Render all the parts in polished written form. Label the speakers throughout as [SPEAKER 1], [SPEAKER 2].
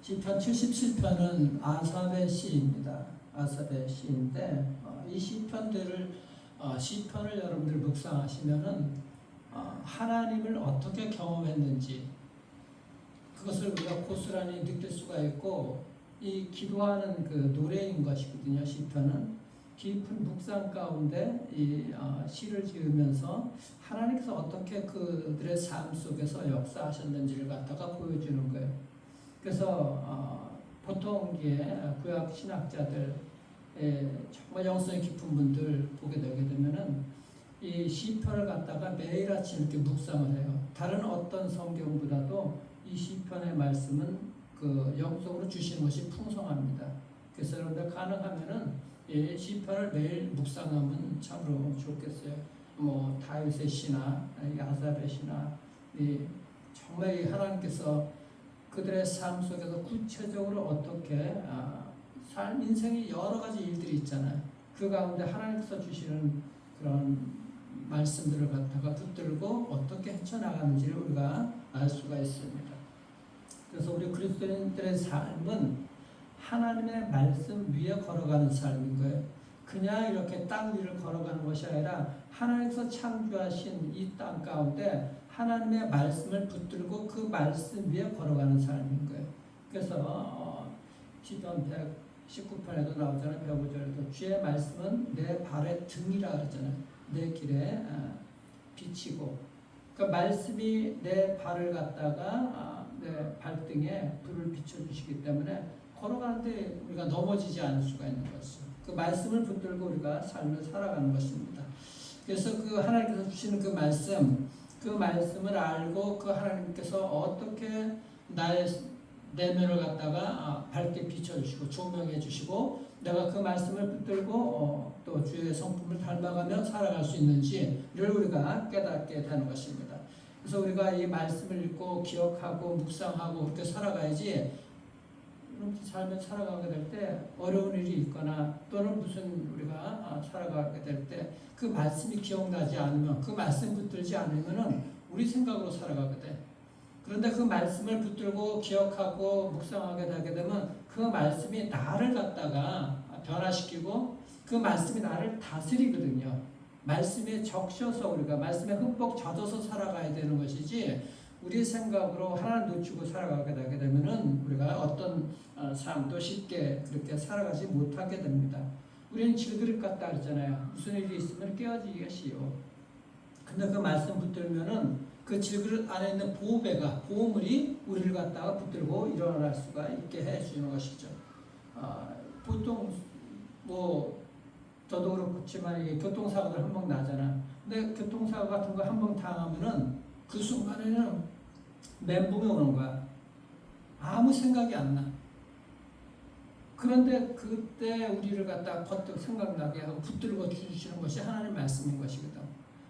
[SPEAKER 1] 시편 77편은 아삽의 시입니다. 아삽의 시인데 이 시편들을 시편을 여러분들 묵상하시면은 하나님을 어떻게 경험했는지 그것을 우리가 고스란히 느낄 수가 있고, 이 기도하는 그 노래인 것이거든요. 시편은 깊은 묵상 가운데 이 시를 지으면서 하나님께서 어떻게 그들의 삶 속에서 역사하셨는지를 갖다가 보여주는 거예요. 그래서 보통 구약 신학자들 정말 영성이 깊은 분들 보게 되게 되면은 이 시편을 갖다가 매일 아침 이렇게 묵상을 해요. 다른 어떤 성경보다도 이 시편의 말씀은 그 영적으로 주시는 것이 풍성합니다. 그래서 여러분들 가능하면은 이 시편을 매일 묵상하면 참으로 좋겠어요. 뭐 다윗의 시나 아삽의 시나 정말 하나님께서 그들의 삶 속에서 구체적으로 어떻게 인생의 여러 가지 일들이 있잖아요. 그 가운데 하나님께서 주시는 그런 말씀들을 갖다가 붙들고 어떻게 헤쳐나가는지를 우리가 알 수가 있습니다. 그래서 우리 그리스도인들의 삶은 하나님의 말씀 위에 걸어가는 삶인 거예요. 그냥 이렇게 땅 위를 걸어가는 것이 아니라 하나님께서 창조하신 이 땅 가운데 하나님의 말씀을 붙들고 그 말씀 위에 걸어가는 삶인 거예요. 그래서 시편 119편에도 나오잖아요. 105절에도 주의 말씀은 내 발의 등이라 그러잖아요. 내 길에 비치고, 그러니까 말씀이 내 발을 갖다가 내 발등에 불을 비춰주시기 때문에 걸어가는데 우리가 넘어지지 않을 수가 있는 것이죠. 그 말씀을 붙들고 우리가 삶을 살아가는 것입니다. 그래서 그 하나님께서 주시는 그 말씀을 알고 그 하나님께서 어떻게 나의 내면을 갖다가 밝게 비춰주시고 조명해 주시고 내가 그 말씀을 붙들고 또 주의 성품을 닮아가며 살아갈 수 있는지를 우리가 깨닫게 되는 것입니다. 그래서 우리가 이 말씀을 읽고 기억하고 묵상하고 그렇게 살아가야지, 삶을 살아가게 될 때 어려운 일이 있거나 또는 무슨 우리가 살아가게 될 때 그 말씀이 기억나지 않으면, 그 말씀 붙들지 않으면은 우리 생각으로 살아가게 돼. 그런데 그 말씀을 붙들고 기억하고 묵상하게 되게 되면 그 말씀이 나를 갖다가 변화시키고 그 말씀이 나를 다스리거든요. 말씀에 적셔서 우리가 말씀에 흠뻑 젖어서 살아가야 되는 것이지, 우리 생각으로 하나를 놓치고 살아가게 되게 되면은 우리가 어떤 삶도 쉽게 그렇게 살아가지 못하게 됩니다. 우리는 질그릇 같다 그러잖아요. 무슨 일이 있으면 깨어지기가 쉬워. 근데 그 말씀 붙들면은 그 질그릇 안에 있는 보호물이 우리를 갖다가 붙들고 일어날 수가 있게 해주는 것이죠. 보통 저도 그렇지만 이게 교통사고들 한 번 나잖아. 근데 교통사고 같은 거 한 번 당하면은 그 순간에는 멘붕이 오는 거야. 아무 생각이 안 나. 그런데 그때 우리를 갖다 번뜩 생각나게 하고 붙들고 주시는 것이 하나님의 말씀인 것이거든.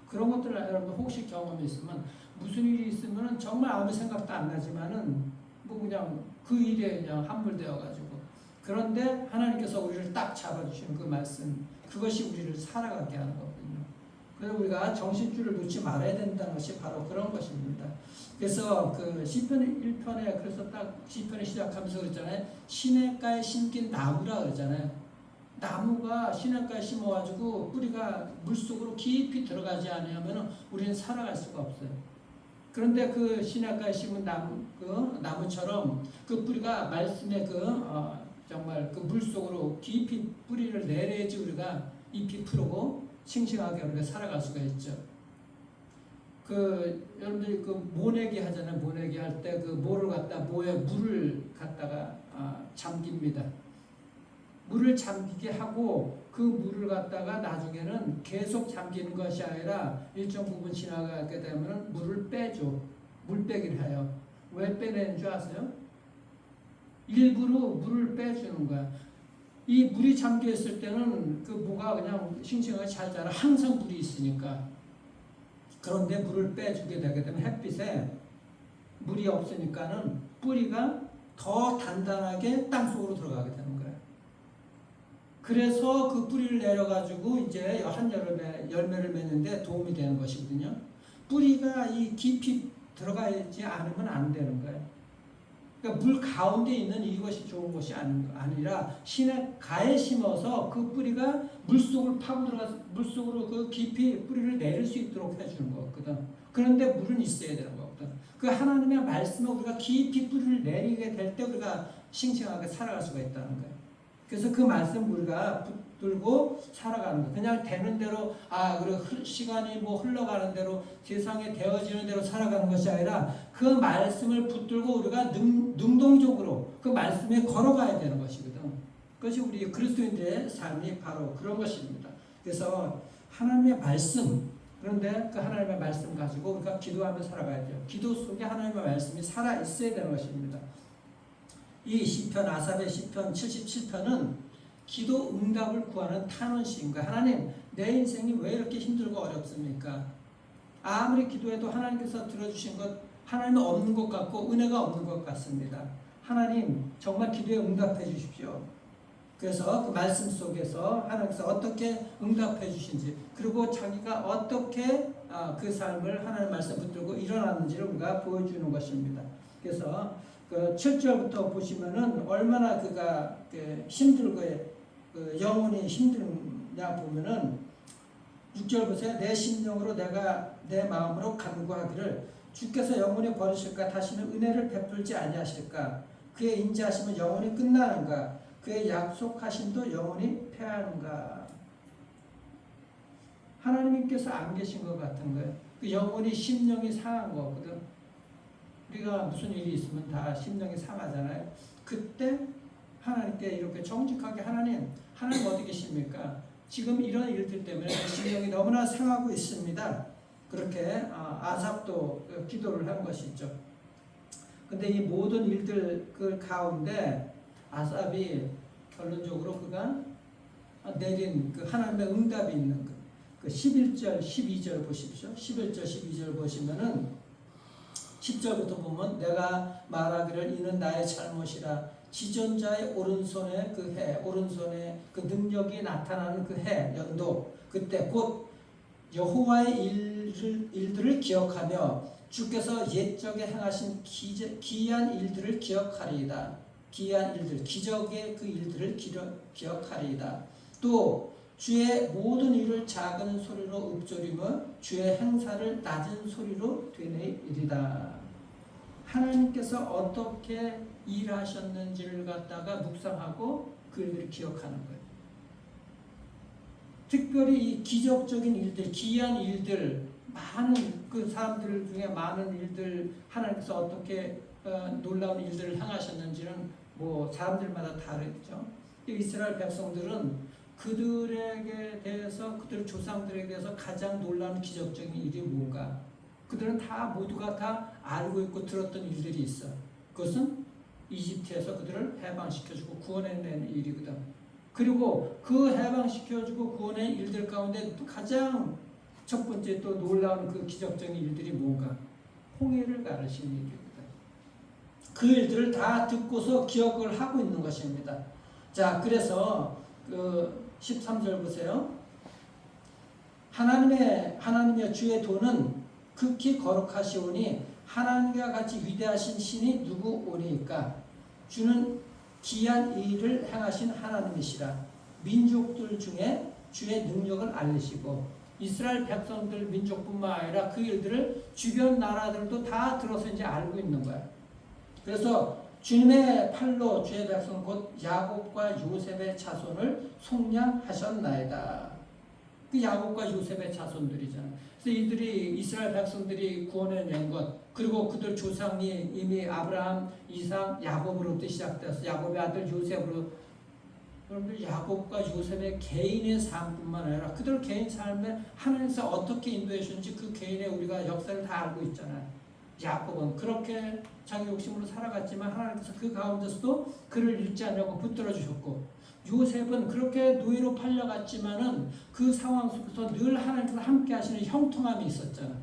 [SPEAKER 1] 그런 것들을 여러분 혹시 경험이 있으면, 무슨 일이 있으면 정말 아무 생각도 안 나지만은 그냥 그 일에 그냥 함몰되어가지고, 그런데 하나님께서 우리를 딱 잡아주시는 그 말씀, 그것이 우리를 살아가게 하는 거거든요. 그래서 우리가 정신줄을 놓지 말아야 된다는 것이 바로 그런 것입니다. 그래서 그 시편 1편에 그래서 딱 시편을 시작하면서 그랬잖아요. 시냇가에 심긴 나무라 그러잖아요. 나무가 시냇가에 심어가지고 뿌리가 물속으로 깊이 들어가지 않으면 우리는 살아갈 수가 없어요. 그런데 그 시냇가에 심은 나무처럼 그 뿌리가 말씀의 정말 그 물속으로 깊이 뿌리를 내려야지 우리가 잎이 푸르고 싱싱하게 우리가 살아갈 수가 있죠. 여러분들이 모내기 하잖아요. 모내기 할 때 모에 물을 갖다가 잠깁니다. 물을 잠기게 하고 그 물을 갖다가 나중에는 계속 잠기는 것이 아니라 일정 부분 지나가게 되면 물을 빼줘. 물 빼기를 해요. 왜 빼내는 줄 아세요? 일부러 물을 빼주는 거야. 이 물이 잠겨 있을 때는 그 모가 그냥 싱싱하게 잘 자라. 항상 물이 있으니까. 그런데 물을 빼주게 되게 되면 햇빛에 물이 없으니까는 뿌리가 더 단단하게 땅속으로 들어가게 되는 거예요. 그래서 그 뿌리를 내려가지고 이제 한여름에 열매를 맺는데 도움이 되는 것이거든요. 뿌리가 이 깊이 들어가지 않으면 안 되는 거예요. 그러니까 물 가운데 있는 이것이 좋은 것이 아니라 시냇가에 심어서 그 뿌리가 물속을 파고 들어가서 물속으로 그 깊이 뿌리를 내릴 수 있도록 해주는 거거든. 그런데 물은 있어야 되는 거거든. 그 하나님의 말씀을 우리가 깊이 뿌리를 내리게 될 때 우리가 싱싱하게 살아갈 수가 있다는 거예요. 그래서 그 말씀 우리가 붙들고 살아가는 거예요. 그냥 되는 대로 그리고 시간이 뭐 흘러가는 대로 세상에 되어지는 대로 살아가는 것이 아니라 그 말씀을 붙들고 우리가 능동적으로 그 말씀에 걸어가야 되는 것이거든. 그것이 우리 그리스도인들의 삶이 바로 그런 것입니다. 그래서 하나님의 말씀, 그런데 그 하나님의 말씀 가지고 우리가 기도하며 살아가야 돼요. 기도 속에 하나님의 말씀이 살아 있어야 되는 것입니다. 이 시편, 아삽의 시편 77편은 기도 응답을 구하는 탄원시인가. 하나님, 내 인생이 왜 이렇게 힘들고 어렵습니까? 아무리 기도해도 하나님께서 들어주신 것, 하나님은 없는 것 같고 은혜가 없는 것 같습니다. 하나님, 정말 기도에 응답해 주십시오. 그래서 그 말씀 속에서 하나님께서 어떻게 응답해 주신지, 그리고 자기가 어떻게 그 삶을 하나님 말씀 붙들고 일어났는지를 우리가 보여주는 것입니다. 그래서 그 7절부터 보시면은 얼마나 그가 힘들고 영혼이 힘드냐 보면은 6절 보세요. 내 심령으로 내가 내 마음으로 간구하기를 주께서 영원히 버리실까? 다시는 은혜를 베풀지 아니하실까? 그의 인자하심은 영원히 끝나는가? 그의 약속하심도 영원히 패하는가? 하나님께서 안 계신 것 같은 거예요. 그 영혼이 심령이 상한 거거든. 우리가 무슨 일이 있으면 다 심령이 상하잖아요. 그때 하나님께 이렇게 정직하게 하나님 어디 계십니까? 지금 이런 일들 때문에 심령이 너무나 상하고 있습니다. 그렇게 아삽도 기도를 한 것이죠. 근데 이 모든 일들 그 가운데 아삽이 결론적으로 그가 내린 그 하나님의 응답이 있는 그 11절, 12절 보십시오. 11절, 12절 보시면은 10절부터 보면 내가 말하기를 이는 나의 잘못이라 지존자의 오른손에 그 해, 오른손에 그 능력이 나타나는 그 해, 연도 그때 곧 여호와의 일들을 기억하며 주께서 옛적에 행하신 기이한 일들을 기억하리이다. 기이한 일들, 기적의 그 일들을 기억하리이다. 또 주의 모든 일을 작은 소리로 읊조리며 주의 행사를 낮은 소리로 되뇌이리다. 하나님께서 어떻게 일하셨는지를 갖다가 묵상하고 그 일들을 기억하는 거예요. 특별히 이 기적적인 일들, 기이한 일들, 많은 그 사람들 중에 많은 일들 하나님께서 어떻게 놀라운 일들을 행하셨는지는 뭐 사람들마다 다르죠. 이스라엘 백성들은 그들에게 대해서 그들 조상들에게 대해서 가장 놀라운 기적적인 일이 뭔가 그들은 다 모두가 다 알고 있고 들었던 일들이 있어. 그것은 이집트에서 그들을 해방시켜주고 구원해낸 일이거든. 그리고 그 해방시켜주고 구원의 일들 가운데 또 가장 첫 번째 또 놀라운 그 기적적인 일들이 뭔가 홍해를 가르신 일이거든. 그 일들을 다 듣고서 기억을 하고 있는 것입니다. 자, 그래서 그 13절 보세요. 하나님의 주의 도는 극히 거룩하시오니 하나님과 같이 위대하신 신이 누구 오니까 주는 기이한 일을 행하신 하나님이시라. 민족들 중에 주의 능력을 알리시고 이스라엘 백성들 민족뿐만 아니라 그 일들을 주변 나라들도 다 들어서 이제 알고 있는 거야. 그래서 주님의 팔로 주의 백성 곧 야곱과 요셉의 자손을 속량하셨나이다. 그 야곱과 요셉의 자손들이잖아. 그래서 이들이 이스라엘 백성들이 구원해낸 것, 그리고 그들 조상이 이미 아브라함, 이삭, 야곱으로부터 시작되었어. 야곱의 아들 요셉으로. 여러분들 야곱과 요셉의 개인의 삶뿐만 아니라 그들 개인 삶에 하나님께서 어떻게 인도해 주는지 그 개인의 우리가 역사를 다 알고 있잖아요. 야곱은 그렇게 자기 욕심으로 살아갔지만 하나님께서 그 가운데서도 그를 잃지 않으려고 붙들어 주셨고, 요셉은 그렇게 노예로 팔려갔지만은 그 상황 속에서 늘 하나님께서 함께 하시는 형통함이 있었잖아.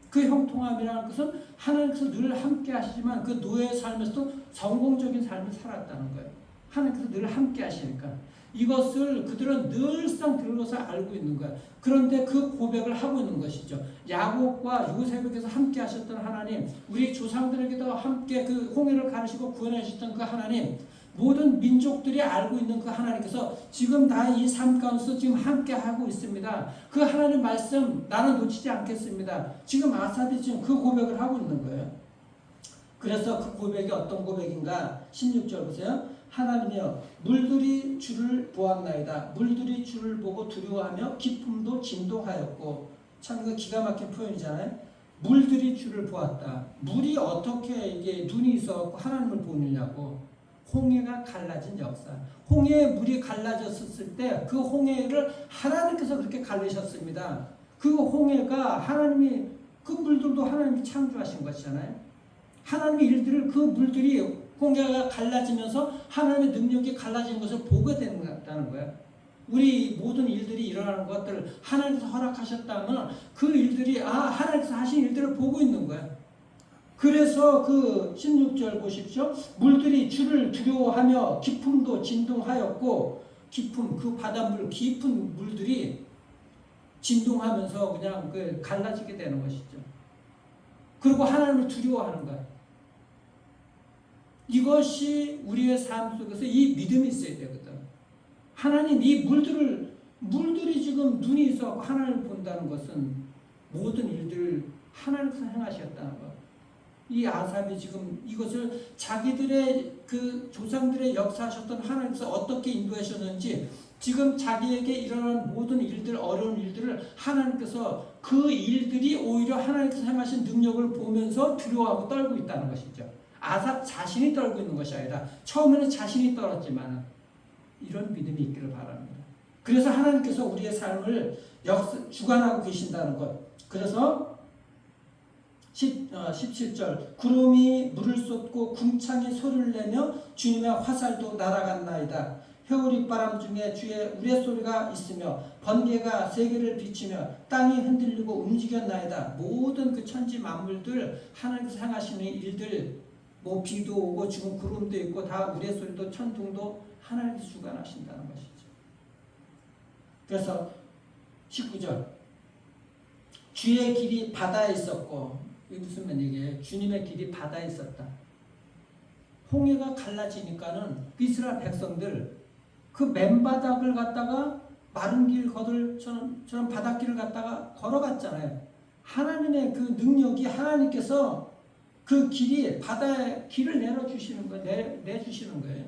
[SPEAKER 1] 그 형통함이라는 것은 하나님께서 늘 함께 하시지만 그 노예의 삶에서도 성공적인 삶을 살았다는 거예요. 하나님께서 늘 함께 하시니까 이것을 그들은 늘상 들어서 알고 있는 거야. 그런데 그 고백을 하고 있는 것이죠. 야곱과 요셉에게서 함께 하셨던 하나님, 우리 조상들에게도 함께 그 홍해를 가르시고 구원하셨던 그 하나님, 모든 민족들이 알고 있는 그 하나님께서 지금 다 이 삶 가운데서 지금 함께 하고 있습니다. 그 하나님 말씀 나는 놓치지 않겠습니다. 지금 아삽이 지금 그 고백을 하고 있는 거예요. 그래서 그 고백이 어떤 고백인가? 16절 보세요. 하나님이여 물들이 주를 보았나이다. 물들이 주를 보고 두려워하며 기쁨도 진동하였고. 참 이거 기가 막힌 표현이잖아요. 물들이 주를 보았다. 물이 어떻게 이게 눈이 있어 하나님을 보느냐고. 홍해가 갈라진 역사. 홍해의 물이 갈라졌을 때 그 홍해를 하나님께서 그렇게 갈리셨습니다. 그 홍해가 하나님이 그 물들도 하나님이 창조하신 것이잖아요. 하나님의 일들을 그 물들이 홍해가 갈라지면서 하나님의 능력이 갈라진 것을 보게 된다는 거예요. 우리 모든 일들이 일어나는 것들을 하나님께서 허락하셨다면 그 일들이 하나님께서 하신 일들을 보고 있는 거예요. 그래서 그 16절 보십시오. 물들이 주를 두려워하며 기품도 진동하였고, 기품, 그 바닷물, 깊은 물들이 진동하면서 그냥 그 갈라지게 되는 것이죠. 그리고 하나님을 두려워하는 거예요. 이것이 우리의 삶 속에서 이 믿음이 있어야 되거든. 하나님 이 물들이 지금 눈이 있어 하나님을 본다는 것은 모든 일들을 하나님께서 행하셨다는 것. 이 아삽이 지금 이것을 자기들의 그 조상들의 역사하셨던 하나님께서 어떻게 인도하셨는지 지금 자기에게 일어난 모든 일들, 어려운 일들을 하나님께서 그 일들이 오히려 하나님께서 행하신 능력을 보면서 두려워하고 떨고 있다는 것이죠. 아삽 자신이 떨고 있는 것이 아니라 처음에는 자신이 떨었지만 이런 믿음이 있기를 바랍니다. 그래서 하나님께서 우리의 삶을 주관하고 계신다는 것. 그래서 17절 구름이 물을 쏟고 궁창이 소리를 내며 주님의 화살도 날아갔나이다. 회오리바람 중에 주의 우레소리가 있으며 번개가 세계를 비추며 땅이 흔들리고 움직였나이다. 모든 그 천지 만물들 하나님께서 행하시는 일들, 뭐 비도 오고 지금 구름도 있고 다 우레소리도 천둥도 하나님께서 주관하신다는 것이죠. 그래서 19절 주의 길이 바다에 있었고, 이게 무슨 얘기예요? 주님의 길이 바다에 있었다. 홍해가 갈라지니까는 이스라엘 백성들 그 맨바닥을 갖다가 마른 길 저런 바닷길을 갖다가 걸어갔잖아요. 하나님의 그 능력이 하나님께서 그 길이 바다에 길을 내려주시는 거예요. 내주시는 거예요.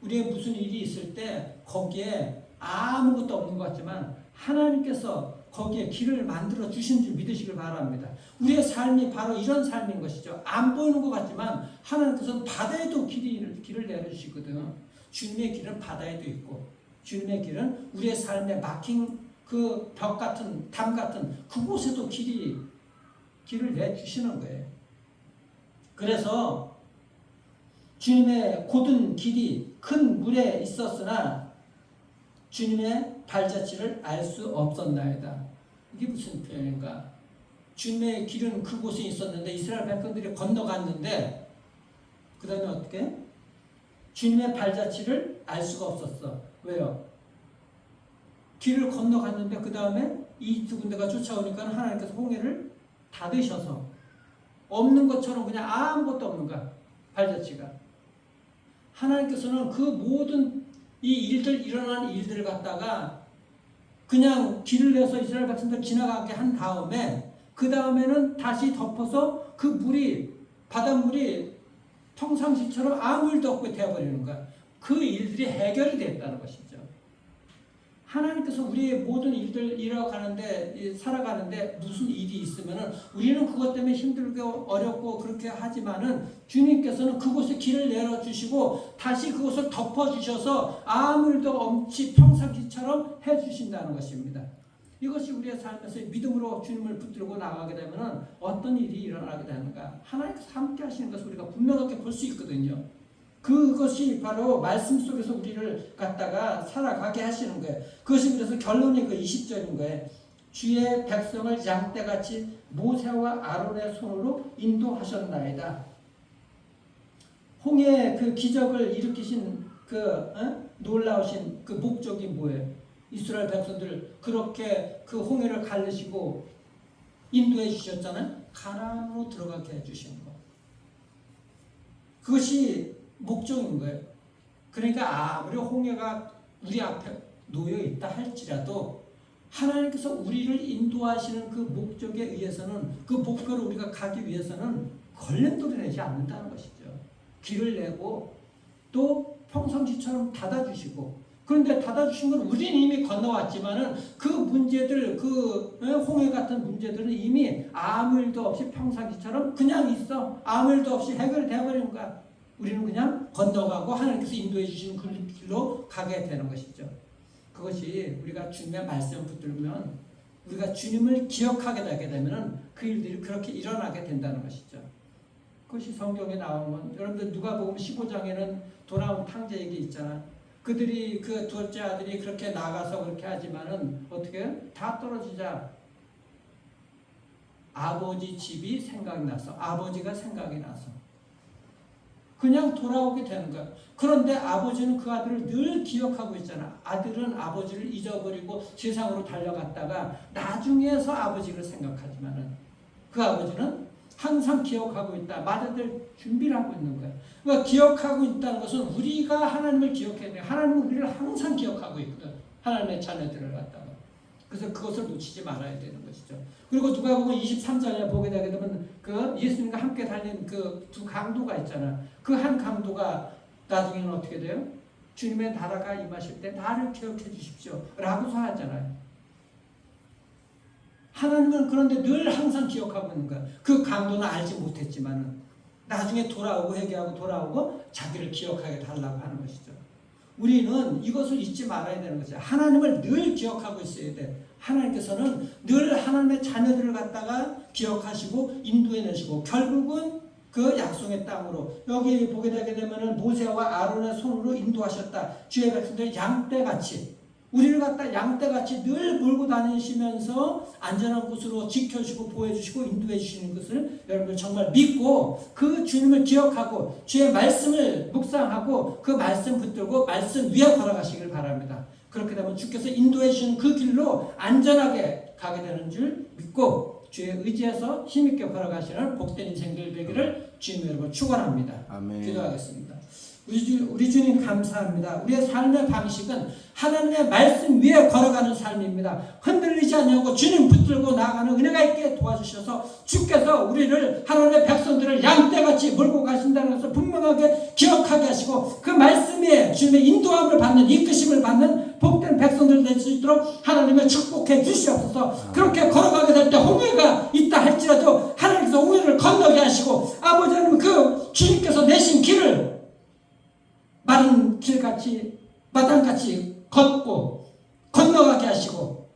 [SPEAKER 1] 우리의 무슨 일이 있을 때 거기에 아무것도 없는 것 같지만 하나님께서 거기에 길을 만들어 주신 줄 믿으시길 바랍니다. 우리의 삶이 바로 이런 삶인 것이죠. 안 보이는 것 같지만 하나님께서는 바다에도 길을 내려주시거든요. 주님의 길은 바다에도 있고 주님의 길은 우리의 삶에 막힌 그 벽 같은 담 같은 그곳에도 길을 내주시는 거예요. 그래서 주님의 곧은 길이 큰 물에 있었으나 주님의 발자취를 알 수 없었나이다. 이게 무슨 표현인가? 주님의 길은 그곳에 있었는데 이스라엘 백성들이 건너갔는데 그 다음에 어떻게? 주님의 발자취를 알 수가 없었어. 왜요? 길을 건너갔는데 그 다음에 이 두 군데가 쫓아오니까 하나님께서 홍해를 닫으셔서 없는 것처럼 그냥 아무것도 없는 거야. 발자취가. 하나님께서는 그 모든 이 일어난 일들을 갖다가 그냥 길을 내서 이스라엘 백성들 지나가게 한 다음에 그 다음에는 다시 덮어서 그 바닷물이 평상시처럼 아무 일도 없게 되어버리는 거야. 그 일들이 해결이 됐다는 것이죠. 하나님께서 우리의 모든 일들 살아가는데 무슨 일이 있으면은 우리는 그것 때문에 힘들고 어렵고 그렇게 하지만은 주님께서는 그곳에 길을 내려주시고 다시 그곳을 덮어주셔서 아무 일도 없이 평상시처럼 해주신다는 것입니다. 이것이 우리의 삶에서 믿음으로 주님을 붙들고 나가게 되면은 어떤 일이 일어나게 되는가? 하나님께서 함께 하시는 것을 우리가 분명하게 볼 수 있거든요. 그것이 바로 말씀 속에서 우리를 갖다가 살아가게 하시는 거예요. 그것이 그래서 결론이 그 20절인 거예요. 주의 백성을 양떼같이 모세와 아론의 손으로 인도하셨나이다. 홍해 그 기적을 일으키신 놀라우신 그 목적이 뭐예요? 이스라엘 백성들 그렇게 그 홍해를 가르시고 인도해 주셨잖아요. 가나안으로 들어가게 해주신 거. 그것이 목적인 거예요. 그러니까 아무리 홍해가 우리 앞에 놓여 있다 할지라도 하나님께서 우리를 인도하시는 그 목적에 의해서는 그 목표를 우리가 가기 위해서는 걸림돌을 내지 않는다는 것이죠. 길을 내고 또 평상시처럼 닫아주시고, 그런데 닫아주신 건 우리는 이미 건너왔지만은 그 문제들, 그 홍해 같은 문제들은 이미 아무 일도 없이 평상시처럼 그냥 있어. 아무 일도 없이 해결되어버리는 거야. 우리는 그냥 건너가고 하나님께서 인도해 주시는 그 길로 가게 되는 것이죠. 그것이 우리가 주님의 말씀 붙들면, 우리가 주님을 기억하게 되게 되면 그 일들이 그렇게 일어나게 된다는 것이죠. 그것이 성경에 나오면, 여러분들 누가복음 15장에는 돌아온 탕자 얘기 있잖아. 그들이 그 둘째 아들이 그렇게 나가서 그렇게 하지만은 어떻게 다 떨어지자 아버지 집이 생각이 나서, 아버지가 생각이 나서 그냥 돌아오게 되는 거야. 그런데 아버지는 그 아들을 늘 기억하고 있잖아. 아들은 아버지를 잊어버리고 세상으로 달려갔다가 나중에서 아버지를 생각하지만은 그 아버지는 항상 기억하고 있다. 맞아들 준비를 하고 있는 거야. 그러니까 기억하고 있다는 것은 우리가 하나님을 기억해야 돼. 하나님은 우리를 항상 기억하고 있거든. 하나님의 자녀들을 갖다가. 그래서 그것을 놓치지 말아야 되는 것이죠. 그리고 누가복음 23장에 보게 되게 되면 그 예수님과 함께 달린 그 두 강도가 있잖아. 그 한 강도가 나중에는 어떻게 돼요? 주님의 나라가 임하실 때 나를 기억해 주십시오 라고서 하잖아요. 하나님은 그런데 늘 항상 기억하고 있는 거야. 그 강도는 알지 못했지만은 나중에 돌아오고 회개하고 돌아오고 자기를 기억하게 달라고 하는 것이죠. 우리는 이것을 잊지 말아야 되는 것이죠. 하나님을 늘 기억하고 있어야 돼. 하나님께서는 늘 하나님의 자녀들을 갖다가 기억하시고 인도해 내시고 결국은 그 약속의 땅으로, 여기 보게 되게 되면은 모세와 아론의 손으로 인도하셨다. 주의 백성들 양떼같이, 우리를 갖다 양떼같이 늘 몰고 다니시면서 안전한 곳으로 지켜주시고 보호해주시고 인도해 주시는 것을 여러분들 정말 믿고 그 주님을 기억하고 주의 말씀을 묵상하고 그 말씀 붙들고 말씀 위에 걸어가시길 바랍니다. 그렇게 되면 주께서 인도해 주시는 그 길로 안전하게 가게 되는 줄 믿고 주의 의지에서 힘있게 걸어가시는 복된 인생들 되기를 주님 여러분 축원합니다.
[SPEAKER 2] 아멘.
[SPEAKER 1] 기도하겠습니다. 우리 주님 감사합니다. 우리의 삶의 방식은 하나님의 말씀 위에 걸어가는 삶입니다. 흔들리지 않냐고 주님 붙들고 나아가는 은혜가 있게 도와주셔서 주께서 우리를, 하나님의 백성들을 양떼같이 몰고 가신다는 것을 분명하게 기억하게 하시고 그 말씀에 주님의 인도함을 받는, 이끄심을 받는 복된 백성들 될 수 있도록 하나님의 축복해 주시옵소서. 그렇게 걸어가게 될 때 홍해가 있다 할지라도 하나님께서 홍해를 건너게 하시고 아버지 하나님 그 주님께서 내신 길을 마른 길같이 마당같이 걷고 건너가게 하시고,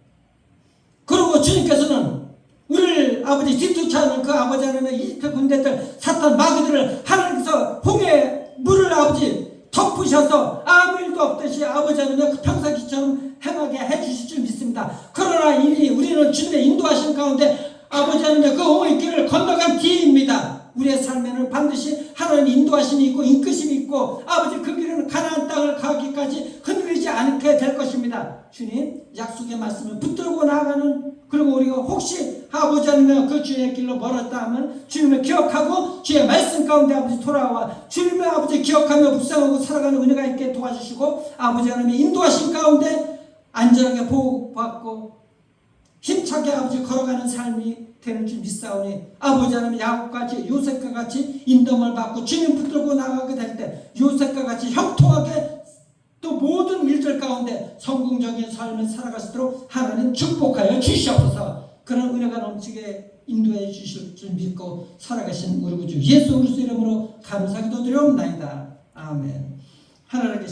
[SPEAKER 1] 그리고 주님께서는 우리를 아버지 뒤쫓아오는 그 아버지 하나님의 이집트 군대들 사탄 마귀들을 하나님께서 홍해 물을 아버지 덮으셔서 아무 일도 없듯이 아버지 하나님의 그 평상시처럼 행하게 해주실 줄 믿습니다. 그러나 이미 우리는 주님의 인도하신 가운데 아버지 하나님의 그 홍해 길을 건너간 뒤입니다. 우리의 삶에는 반드시 하나님의 인도하심이 있고 이끄심이 있고 아버지 그 길은 가나안 땅을 가기까지 흔들리지 않게 될 것입니다. 주님 약속의 말씀을 붙들고 나아가는, 그리고 우리가 혹시 아버지 하나님의 그 주의 길로 멀었다 하면 주님을 기억하고 주의 말씀 가운데 아버지 돌아와 주님의 아버지 기억하며 묵상하고 살아가는 은혜가 있게 도와주시고 아버지 하나님의 인도하심 가운데 안전하게 보호받고 힘차게 아버지 걸어가는 삶이 되는 줄 믿사오니 아버지 하나님 야곱같이 요셉과 같이 인dom을 받고 주님 붙들고 나가게 될 때 요셉과 같이 형통하게 또 모든 일들 가운데 성공적인 삶을 살아갈 수 있도록 하나님 축복하여 주시옵소서. 그런 은혜가 넘치게 인도해 주실 줄 믿고 살아가신 우리 구주 예수 그리스도 이름으로 감사기도 드려옵나이다. 아멘. 하나님께